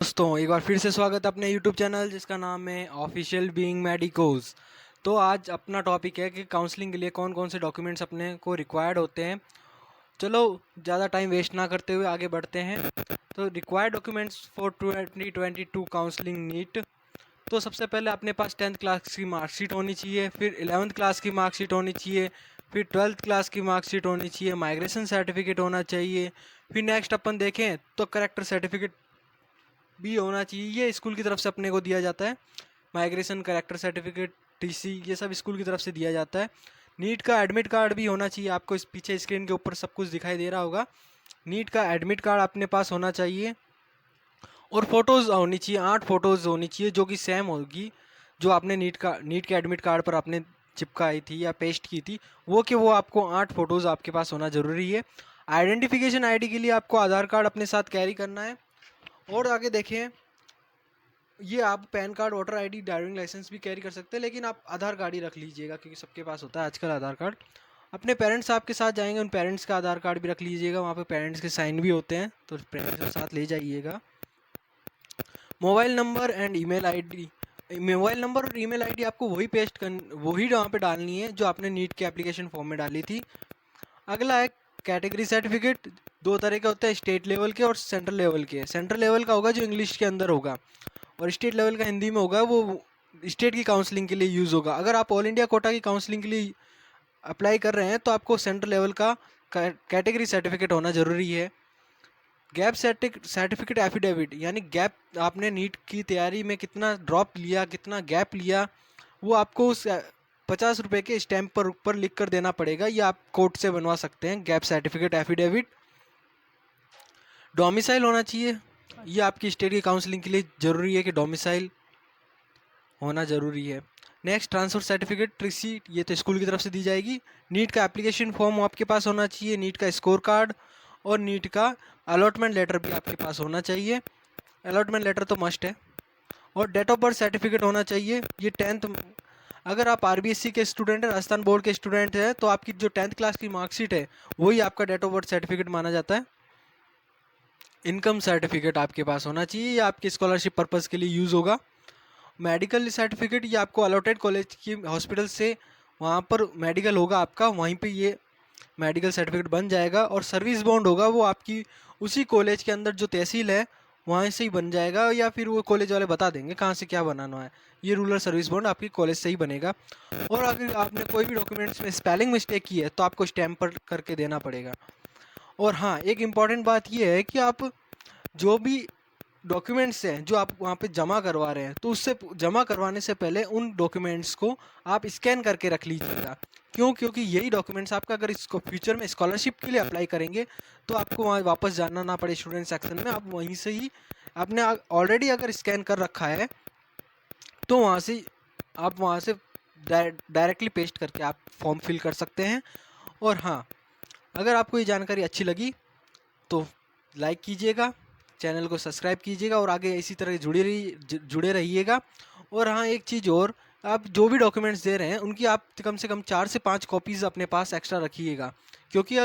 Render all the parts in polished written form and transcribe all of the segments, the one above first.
दोस्तों एक बार फिर से स्वागत है अपने यूट्यूब चैनल जिसका नाम है ऑफिशियल बीइंग मेडिकोज। तो आज अपना टॉपिक है कि काउंसलिंग के लिए कौन कौन से डॉक्यूमेंट्स अपने को रिक्वायर्ड होते हैं। चलो ज़्यादा टाइम वेस्ट ना करते हुए आगे बढ़ते हैं। तो required documents for 2022 counselling NEET. तो सबसे पहले अपने पास 10th क्लास की मार्कशीट होनी चाहिए, फिर 11th क्लास की मार्कशीट होनी चाहिए, फिर 12th क्लास की मार्कशीट होनी चाहिए, माइग्रेशन सर्टिफिकेट होना चाहिए। फिर नेक्स्ट अपन देखें तो करेक्टर सर्टिफिकेट भी होना चाहिए। ये स्कूल की तरफ से अपने को दिया जाता है। माइग्रेशन, करेक्टर सर्टिफिकेट, टीसी, ये सब स्कूल की तरफ से दिया जाता है। नीट का एडमिट कार्ड भी होना चाहिए। आपको इस पीछे स्क्रीन के ऊपर सब कुछ दिखाई दे रहा होगा। नीट का एडमिट कार्ड अपने पास होना चाहिए और फोटोज़ होनी चाहिए। 8 फोटोज़ होनी चाहिए जो कि सेम होगी जो आपने नीट के एडमिट कार्ड पर आपने चिपकाई थी या पेस्ट की थी, वो आपको 8 फोटोज़ आपके पास होना ज़रूरी है। आइडेंटिफिकेशन आईडी के लिए आपको आधार कार्ड अपने साथ कैरी करना है। और आगे देखें, ये आप PAN card, voter ID, driving licence भी कैरी कर सकते हैं, लेकिन आप आधार कार्ड ही रख लीजिएगा क्योंकि सबके पास होता है आजकल आधार कार्ड। अपने पेरेंट्स आपके साथ जाएंगे, उन पेरेंट्स का आधार कार्ड भी रख लीजिएगा। वहाँ पे पेरेंट्स के साइन भी होते हैं तो पेरेंट्स के साथ ले जाइएगा। Mobile number and email ID, mobile number और ईमेल आईडी आपको वही वहाँ पे डालनी है जो आपने नीट के एप्लीकेशन फॉर्म में डाली थी। अगला है कैटेगरी सर्टिफिकेट। 2 तरह के होते हैं, स्टेट लेवल के और सेंट्रल लेवल के। सेंट्रल लेवल का होगा जो इंग्लिश के अंदर होगा और स्टेट लेवल का हिंदी में होगा, वो स्टेट की काउंसलिंग के लिए यूज़ होगा। अगर आप ऑल इंडिया कोटा की काउंसलिंग के लिए अप्लाई कर रहे हैं तो आपको सेंट्रल लेवल का कैटेगरी सर्टिफिकेट होना ज़रूरी है। गैप सर्टिफिकेट एफिडेविट, यानी गैप, आपने नीट की तैयारी में कितना ड्रॉप लिया, कितना गैप लिया, वो आपको उस 50 रुपये के स्टैम्प पर ऊपर लिख कर देना पड़ेगा। ये आप कोर्ट से बनवा सकते हैं गैप सर्टिफिकेट एफिडेविट। डोमिसाइल होना चाहिए, ये आपकी स्टेट की काउंसलिंग के लिए ज़रूरी है कि डोमिसाइल होना ज़रूरी है। नेक्स्ट ट्रांसफ़र सर्टिफिकेट रिसीट, ये तो स्कूल की तरफ से दी जाएगी। नीट का एप्लीकेशन फॉर्म आपके पास होना चाहिए, नीट का स्कोर कार्ड और नीट का अलॉटमेंट लेटर भी आपके पास होना चाहिए। अलॉटमेंट लेटर तो मस्ट है। और डेट ऑफ बर्थ सर्टिफिकेट होना चाहिए। ये 10th, अगर आप आरबीएससी के स्टूडेंट हैं, राजस्थान बोर्ड के स्टूडेंट हैं, तो आपकी जो 10th क्लास की मार्कशीट है वही आपका डेट ऑफ बर्थ सर्टिफिकेट माना जाता है। इनकम सर्टिफिकेट आपके पास होना चाहिए, ये आपके स्कॉलरशिप पर्पज़ के लिए यूज़ होगा। मेडिकल सर्टिफिकेट, ये आपको अलॉटेड कॉलेज की हॉस्पिटल से वहाँ पर मेडिकल होगा आपका, वहीं पे ये मेडिकल सर्टिफिकेट बन जाएगा। और सर्विस बॉन्ड होगा, वो आपकी उसी कॉलेज के अंदर जो तहसील है वहाँ से ही बन जाएगा, या फिर वो कॉलेज वाले बता देंगे कहाँ से क्या बनाना है। ये रूरल सर्विस बॉन्ड आपकी कॉलेज से ही बनेगा। और अगर आपने कोई भी डॉक्यूमेंट्स में स्पेलिंग मिस्टेक की है तो आपको स्टैम्प पर करके देना पड़ेगा। और हाँ, एक इम्पॉर्टेंट बात ये है कि आप जो भी डॉक्यूमेंट्स हैं जो आप वहाँ पे जमा करवा रहे हैं, तो उससे जमा करवाने से पहले उन डॉक्यूमेंट्स को आप स्कैन करके रख लीजिएगा। क्योंकि यही डॉक्यूमेंट्स आपका, अगर इसको फ्यूचर में स्कॉलरशिप के लिए अप्लाई करेंगे तो आपको वहाँ वापस जाना ना पड़े स्टूडेंट सेक्शन में, आप वहीं से ही, आपने ऑलरेडी अगर स्कैन कर रखा है तो वहाँ से डायरेक्टली पेस्ट करके आप फॉर्म फिल कर सकते हैं। और हाँ, अगर आपको ये जानकारी अच्छी लगी तो लाइक कीजिएगा, चैनल को सब्सक्राइब कीजिएगा और आगे इसी तरह जुड़े रहिएगा। और हाँ, एक चीज़ और, आप जो भी डॉक्यूमेंट्स दे रहे हैं उनकी आप कम से कम 4 से 5 कॉपीज़ अपने पास एक्स्ट्रा रखिएगा। क्योंकि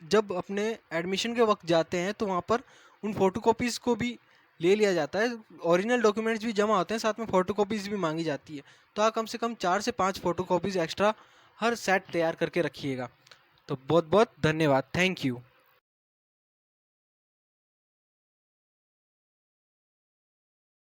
जब अपने एडमिशन के वक्त जाते हैं तो वहाँ पर उन फ़ोटोकॉपीज़ को भी ले लिया जाता है। ओरिजिनल डॉक्यूमेंट्स भी जमा होते हैं, साथ में फ़ोटोकॉपीज़ भी मांगी जाती है। तो आप कम से कम 4 से 5 फ़ोटोकॉपीज़ एक्स्ट्रा हर सेट तैयार करके रखिएगा। तो बहुत बहुत धन्यवाद, थैंक यू।